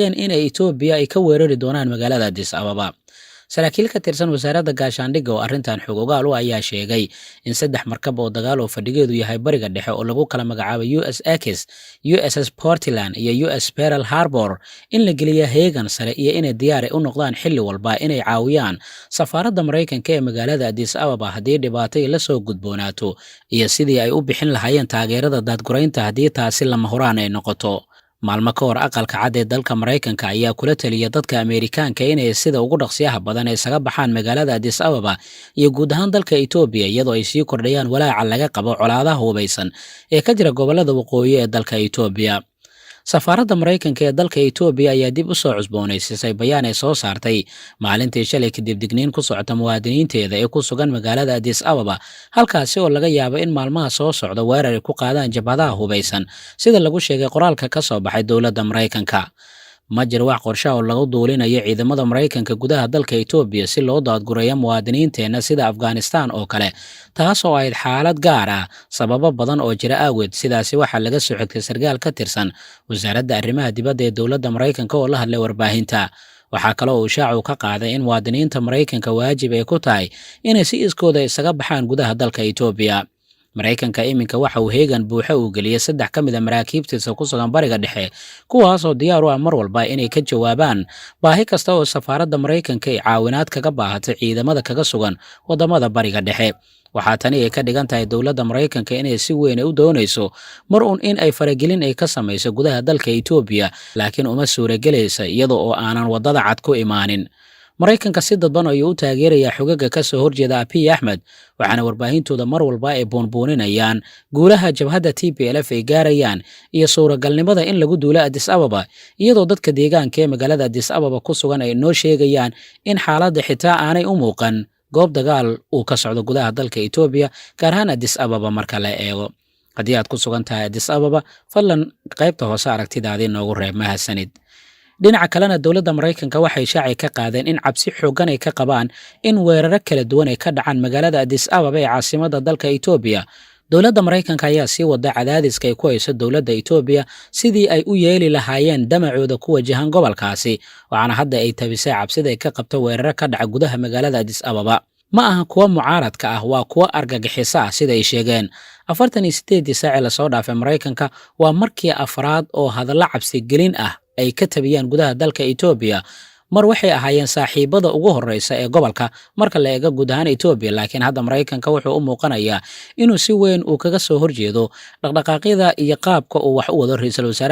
in Ethiopia ay ka weerari doonaan magaalada Addis Ababa. Saraakiil ka tirsan wasaaradda gaashaandhigga oo arrintan xog ogaal u ayaa sheegay in 3 markab oo dagaal oo fadhigeedu yahay bariga dhexe oo lagu kala magacaabay US Akis, USS Portland iyo US Pearl Harbor in la geliyo heegan sare iyo inay diyaar u noqdaan xilli walba inay caawiyaan safaaradda Mareykanka ee magaalada Addis Ababa haddii dhibaato la soo gudboonaato iyo sidii ay u bixin lahaayeen taageerada daadguraynta haddii taasi lama huraan ay noqoto. Maalmo ka hor aqalka cad ee dalka Mareykanka ayaa kula taliya dadka Ameerikaanka inay sida ugu dhaqsiyaha badan ay isaga baxaan magaalada Addis Ababa iyo guud ahaan dalka Ethiopia iyadoo ay sii kordhayaan walaaca laga qabo colaadaha hubeysan ee ka jira gobolada waqooyi ee dalka Ethiopia. Safaaradda Mareykanka ee dalka Ethiopia ayaa dib u soo cusboonaysiisay bayaan ay soo saartay maalintii shalay kadib digniin ku socota muwaadiniinteeda ee ku sugan magaalada Addis Ababa halkaasi oo laga yaabo in maalmaha soo socda weerar ay ku qaadaan jabhadaha hubeysan sida lagu sheegay qoraalka ka soo baxay dowladda Mareykanka. Ma jiro wax qorshe oo lagu duulinayo ciidamada Mareykanka gudaha dalka Ethiopia si loo daadgureeyo muwaadiniinteena sida Afghanistan oo kale taas oo ay xaalad gaar ah sababo badan oo jira awgeed sidaasi waxa laga soo xigtay sargaal ka tirsan wasaaradda arrimaha dibadda ee dowladda Mareykanka oo la hadlay warbaahinta. Waxaa kale oo uu shaacu ka qaaday in muwaadiniinta Mareykanka waajib ay ku tahay inay si iskooda isaga baxaan gudaha dalka Ethiopia. Mareykanka iminka waxa uu heegan buuxa u geliyay 3 ka mid ah maraakiibtiisa ku sugan bariga dhexe kuwaas oo diyaar u ah mar walba inay ka jawaabaan baahi kasta oo safaaradda Mareykanka ay caawinaad kaga baahato ciidamada kaga sugan wadamada bariga dhexe. Waxaa tani ay ka dhigan tahay dowladda Mareykanka inay si weyn u doonayso mar uun in ay faragelin ay ka samayso gudaha dalka Ethiopia laakiin uma suuragelaysa iyadoo oo aanan wadada cad ku imaanin. Mareykanka si dadban ayuu u taageerayaa xogaga ka soo horjeeda Abiy Ahmed waxaana warbaahintooda mar walba ay boonbooninayaan guulaha jabhadda TPLF ay gaarayaan iyo suuragalnimada in lagu duulo Addis Ababa iyadoo dadka deegaanka ee magaalada Addis Ababa ku sugan ay noo sheegayaan in xaaladda xitaa aanay u muuqan goob dagaal uu ka socdo gudaha dalka Ethiopia gaar ahaan Addis Ababa marka la eego. Haddii aad ku sugan tahay Addis Ababa fadlan qaybta hoose aragtidaadii noogu reeb mahadsanid. Dhinaca kalena dowladda Mareykanka waxay shaaci ka qaadeen in cabsi xooggan ay ka qabaan in weeraro kala duwan ay ka dhacaan magaalada Addis Ababa ee caasimadda dalka Ethiopia. Dowladda Mareykanka ayaa sii wada cadaadiska ay ku hayso dowladda Ethiopia sidii ay u yeeli lahaayeen damacooda ku wajahan gobolkaasi waxaana hadda ay tabisay cabsida ay ka qabto weeraro ka dhaca gudaha magaalada Addis Ababa. Ma aha kuwa mucaaradka ah waa kuwa argagixiso ah sida ay sheegeen. 48 saac la soo dhaafay Mareykanka waa markii afraad oo hadallo cabsi gelin ah ay ka tabiyaan gudaha dalka Ethiopia. Mar waxay ahaayeen saaxiibada ugu horeysa ee gobolka marka la eego guud ahaan Ethiopia laakiin hadda Mareykanka wuxuu u muuqanayaa inuu si weyn uu kaga soo horjeedo dhaqdhaqaaqyada iyo qaabka uu wax u wado ra'iisul wasaaraha